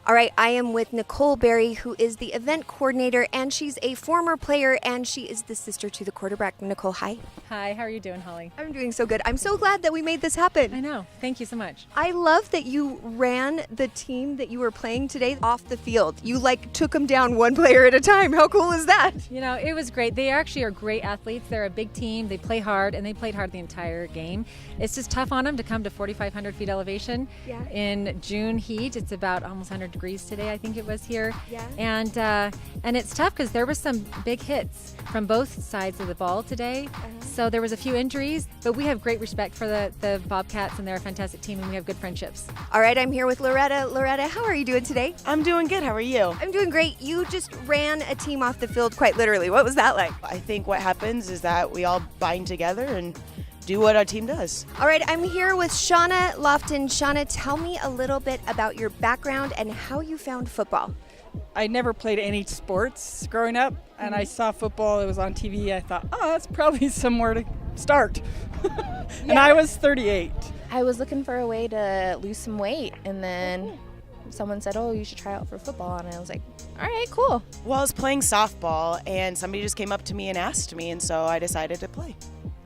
All right, I am with Nicole Berry, who is the event coordinator, and she's a former player, and she is the sister to the quarterback. Nicole, hi. Hi, how are you doing, Holly? I'm doing so good. I'm so glad that we made this happen. I know. Thank you so much. I love that you ran the team that you were playing today off the field. You took them down one player at a time. How cool is that? You know, it was great. They actually are great athletes. They're a big team. They play hard, and they played hard the entire game. It's just tough on them to come to 4,500 feet elevation in June heat. It's about almost 100 degrees today, I think it was here. Yeah. And it's tough because there were some big hits from both sides of the ball today. So there was a few injuries, but we have great respect for the Bobcats, and they're a fantastic team, and we have good friendships. All right, I'm here with Loretta. Loretta, how are you doing today? I'm doing good. How are you? I'm doing great. You just ran a team off the field quite literally. What was that like? I think what happens is that we all bind together and do what our team does. All right, I'm here with Shauna Lofton. Shauna, tell me a little bit about your background and how you found football. I never played any sports growing up, and I saw football. It was on TV. I thought, oh, that's probably somewhere to start. And I was 38. I was looking for a way to lose some weight, and then someone said, oh, you should try out for football, and I was like, all right, cool. Well, I was playing softball, and somebody just came up to me and asked me, and so I decided to play.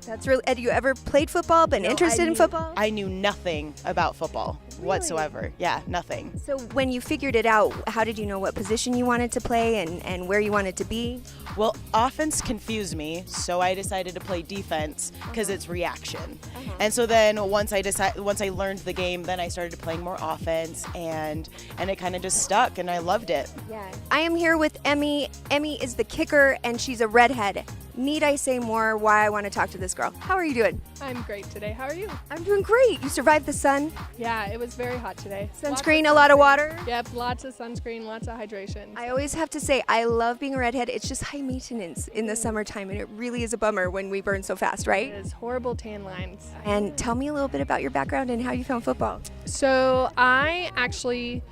That's really. Had you ever played football? Been interested in football? I knew nothing about football whatsoever. Yeah, nothing. So when you figured it out, how did you know what position you wanted to play and where you wanted to be? Well, offense confused me, so I decided to play defense because it's reaction. And so then once I learned the game, then I started playing more offense, and it kind of just stuck, and I loved it. Yeah. I am here with Emmy. Emmy is the kicker, and she's a redhead. Need I say more why I want to talk to this girl? How are you doing? I'm great today. How are you? I'm doing great. You survived the sun? Yeah, it was very hot today. Sunscreen, a lot of water? Yep, lots of sunscreen, lots of hydration. I always have to say, I love being a redhead. It's just high maintenance in the summertime, and it really is a bummer when we burn so fast, right? It is horrible tan lines. And tell me a little bit about your background and how you found football. So I actually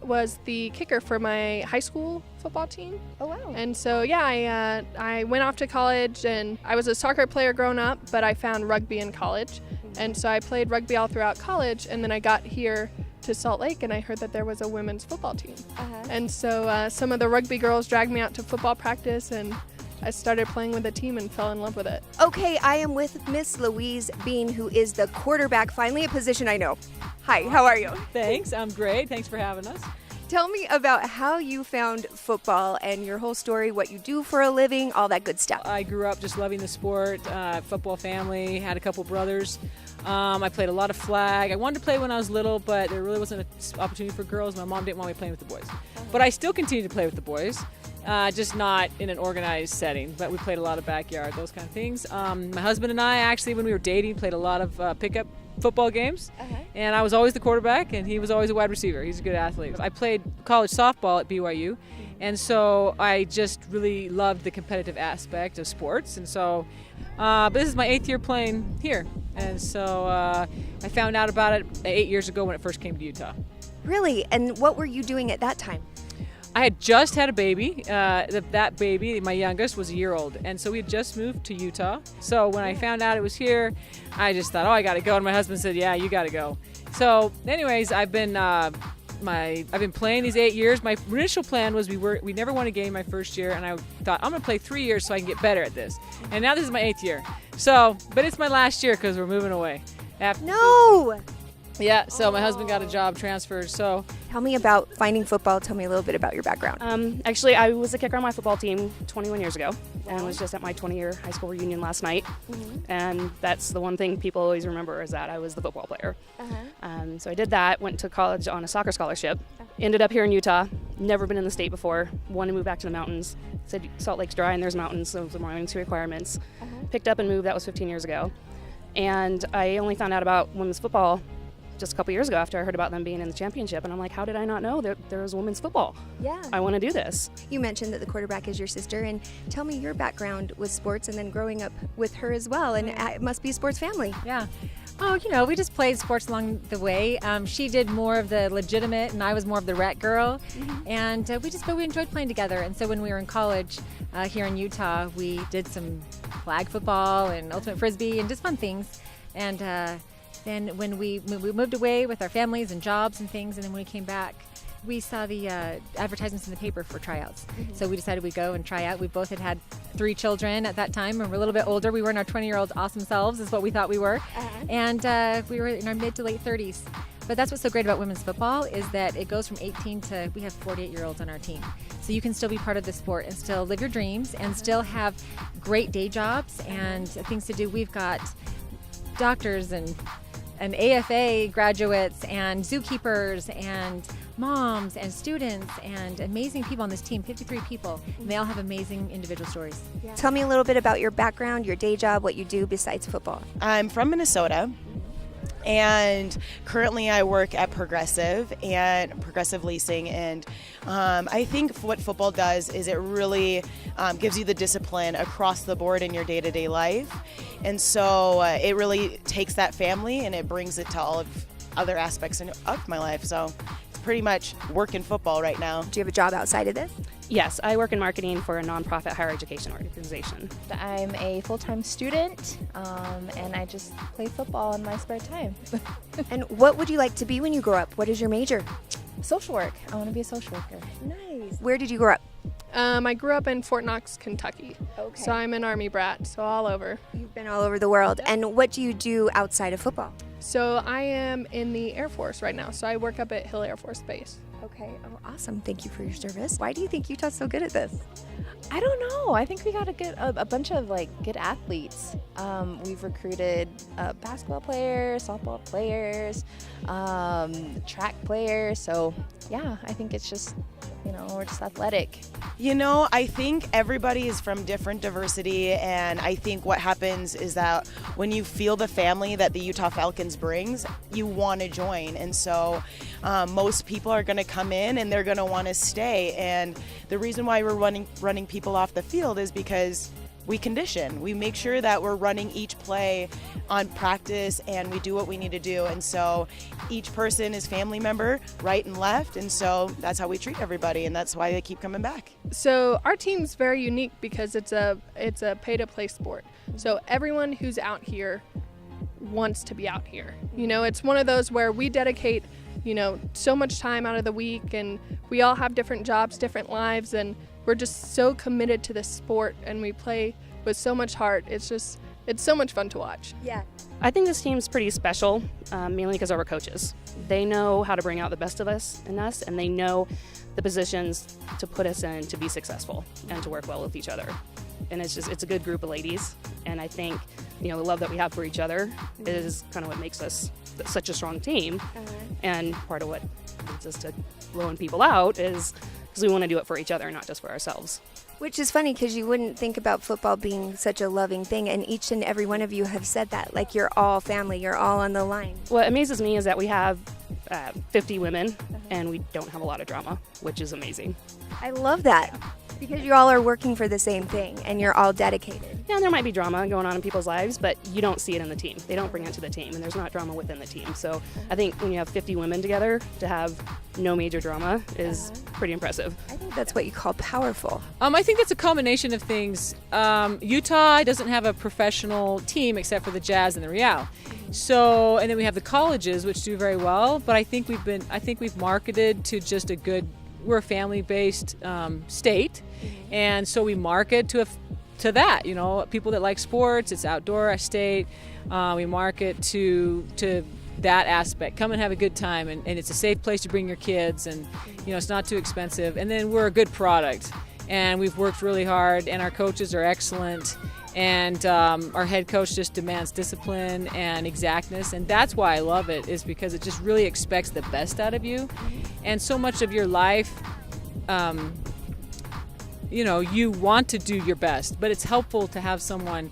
was the kicker for my high school football team. Oh, wow. And so, yeah, I went off to college, and I was a soccer player growing up, but I found rugby in college. And so I played rugby all throughout college, and then I got here to Salt Lake, and I heard that there was a women's football team. And so some of the rugby girls dragged me out to football practice, and I started playing with the team and fell in love with it. Okay, I am with Miss Louise Bean, who is the quarterback, finally a position I know. Hi, how are you? Thanks, I'm great. Thanks for having us. Tell me about how you found football and your whole story, what you do for a living, all that good stuff. I grew up just loving the sport, football family, had a couple brothers. I played a lot of flag. I wanted to play when I was little, but there really wasn't an opportunity for girls. My mom didn't want me playing with the boys. But I still continue to play with the boys, just not in an organized setting. But we played a lot of backyard, those kind of things. My husband and I actually, when we were dating, played a lot of pickup football games, and I was always the quarterback, and he was always a wide receiver. He's a good athlete. I played college softball at BYU, and so I just really loved the competitive aspect of sports, and so but this is my 8th year playing here, and so I found out about it 8 years ago when it first came to Utah. Really? And what were you doing at that time? I had just had a baby. That baby, my youngest, was a year old. And so we had just moved to Utah. So when I found out it was here, I just thought, oh, I got to go. And my husband said, yeah, you got to go. So anyways, I've been playing these 8 years. My initial plan was we never won a game my first year. And I thought, I'm going to play 3 years so I can get better at this. And now this is my 8th year. So, but it's my last year because we're moving away. No! Yeah, so my husband got a job transferred, so. Tell me about finding football. Tell me a little bit about your background. Actually, I was a kicker on my football team 21 years ago, and was just at my 20-year high school reunion last night. And that's the one thing people always remember is that I was the football player. So I did that, went to college on a soccer scholarship, ended up here in Utah, never been in the state before, wanted to move back to the mountains, said Salt Lake's dry and there's mountains, so the Wyoming requirements. Picked up and moved, that was 15 years ago. And I only found out about women's football just a couple years ago after I heard about them being in the championship, and I'm like, how did I not know there was women's football? Yeah. I want to do this. You mentioned that the quarterback is your sister, and tell me your background with sports and then growing up with her as well, and it must be a sports family. Yeah. Oh, you know, we just played sports along the way. She did more of the legitimate, and I was more of the rec girl. And we enjoyed playing together. And so when we were in college here in Utah, we did some flag football and ultimate frisbee and just fun things. And then when we moved away with our families and jobs and things, and then when we came back, we saw the advertisements in the paper for tryouts. So we decided we'd go and try out. We both had 3 children at that time, and we're a little bit older. We weren't our 20-year-old awesome selves, is what we thought we were. And we were in our mid to late 30s. But that's what's so great about women's football is that it goes from 18 to, we have 48-year-olds on our team. So you can still be part of the sport and still live your dreams and still have great day jobs and things to do. We've got doctors and AFA graduates and zookeepers and moms and students and amazing people on this team, 53 people. And they all have amazing individual stories. Tell me a little bit about your background, your day job, what you do besides football. I'm from Minnesota, and currently I work at Progressive Leasing, and I think what football does is it really gives you the discipline across the board in your day-to-day life, and so it really takes that family and it brings it to all of other aspects of my life. So it's pretty much working football right now. Do you have a job outside of this? Yes, I work in marketing for a nonprofit higher education organization. I'm a full-time student, and I just play football in my spare time. And what would you like to be when you grow up? What is your major? Social work. I want to be a social worker. Nice. Where did you grow up? I grew up in Fort Knox, Kentucky. Okay. So I'm an Army brat, so all over. You've been all over the world. And what do you do outside of football? So I am in the Air Force right now. So I work up at Hill Air Force Base. Okay. Oh, awesome. Thank you for your service. Why do you think Utah's so good at this? I don't know. I think we got a bunch of good athletes. We've recruited basketball players, softball players, track players. So yeah, I think it's just, we're just athletic. I think everybody is from different diversity, and I think what happens is that when you feel the family that the Utah Falconz brings, you want to join. And so most people are going to come in and they're going to want to stay. And the reason why we're running people off the field is because we condition. We make sure that we're running each play on practice and we do what we need to do. And so each person is family member, right and left. And so that's how we treat everybody, and that's why they keep coming back. So our team's very unique because it's a pay-to-play sport. So everyone who's out here wants to be out here. It's one of those where we dedicate, so much time out of the week, and we all have different jobs, different lives, and we're just so committed to this sport, and we play with so much heart. It's so much fun to watch. Yeah. I think this team's pretty special, mainly because of our coaches. They know how to bring out the best of us, and they know the positions to put us in to be successful and to work well with each other. And it's a good group of ladies, and I think the love that we have for each other is kind of what makes us such a strong team. And part of what leads us to blowing people out is because we want to do it for each other, not just for ourselves. Which is funny because you wouldn't think about football being such a loving thing, and each and every one of you have said that, like you're all family, you're all on the line. What amazes me is that we have 50 women, and we don't have a lot of drama, which is amazing. I love that because you all are working for the same thing and you're all dedicated. Yeah, there might be drama going on in people's lives, but you don't see it in the team. They don't bring it to the team, and there's not drama within the team. So I think when you have 50 women together, to have no major drama is pretty impressive. I think that's what you call powerful. I think that's a combination of things. Utah doesn't have a professional team except for the Jazz and the Real. So, and then we have the colleges, which do very well. But I think we've marketed to just we're a family-based state, and so we market to that. People that like sports, it's outdoor state. We market to that aspect. Come and have a good time, and it's a safe place to bring your kids, and it's not too expensive. And then we're a good product, and we've worked really hard, and our coaches are excellent, and our head coach just demands discipline and exactness, and that's why I love it, is because it just really expects the best out of you. And so much of your life, you want to do your best, but it's helpful to have someone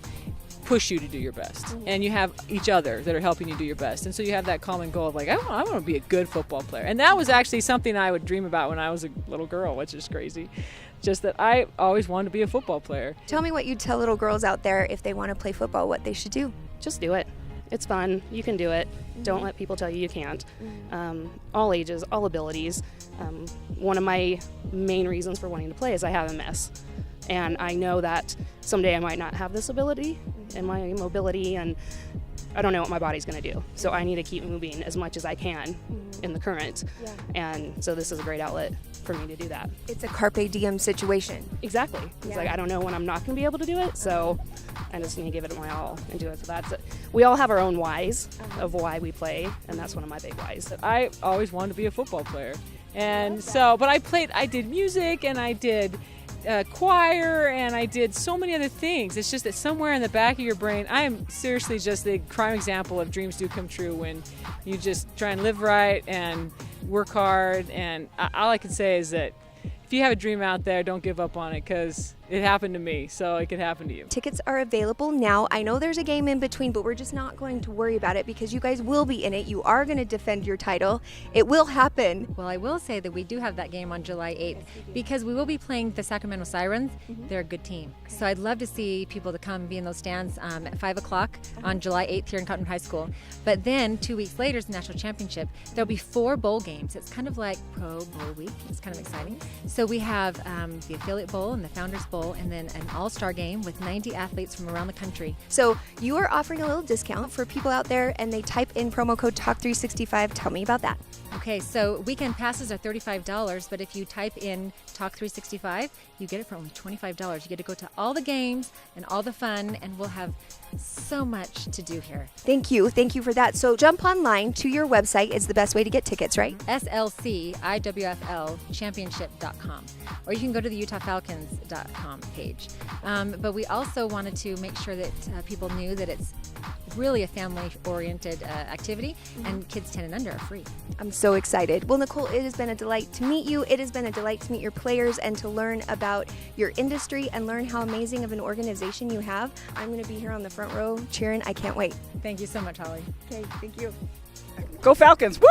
push you to do your best, and you have each other that are helping you do your best, and so you have that common goal of like, I want to be a good football player. And that was actually something I would dream about when I was a little girl, which is crazy, just that I always wanted to be a football player. Tell me what you tell little girls out there if they want to play football, what they should do. Just do it. It's fun. You can do it. Don't let people tell you can't. All ages, all abilities. One of my main reasons for wanting to play is I have MS. And I know that someday I might not have this ability and my mobility, and I don't know what my body's going to do. So I need to keep moving as much as I can in the current. Yeah. And so this is a great outlet for me to do that. It's a carpe diem situation. Exactly. It's Yeah. like I don't know when I'm not going to be able to do it, so I just need to give it my all and do it. So that's it. We all have our own whys of why we play, and that's one of my big whys. I always wanted to be a football player. And but I did music and I did choir and I did so many other things. It's just that somewhere in the back of your brain, I am seriously just the prime example of dreams do come true when you just try and live right and work hard. And all I can say is that if you have a dream out there, don't give up on it, because it happened to me, so it could happen to you. Tickets are available now. I know there's a game in between, but we're just not going to worry about it because you guys will be in it. You are going to defend your title. It will happen. Well, I will say that we do have that game on July 8th because we will be playing the Sacramento Sirens. They're a good team. So I'd love to see people to come be in those stands at 5 o'clock on July 8th here in Cottonwood High School. But then 2 weeks later is the National Championship. There'll be 4 bowl games. It's kind of like Pro Bowl Week. It's kind of exciting. So we have the Affiliate Bowl and the Founders Bowl, and then an all-star game with 90 athletes from around the country. So you are offering a little discount for people out there, and they type in promo code Talk365. Tell me about that. Okay, so weekend passes are $35, but if you type in Talk365, you get it for only $25. You get to go to all the games and all the fun, and we'll have so much to do here. Thank you for that. So jump online to your website is the best way to get tickets, right? SLCIWFL championship.com, or you can go to the UtahFalcons.com page. But we also wanted to make sure that people knew that it's really a family-oriented activity, and kids 10 and under are free. I'm so excited. Well, Nicole, it has been a delight to meet you. It has been a delight to meet your players and to learn about your industry and learn how amazing of an organization you have. I'm going to be here on the front row cheering. I can't wait. Thank you so much, Holly. Okay, thank you. Go Falcons! Woo!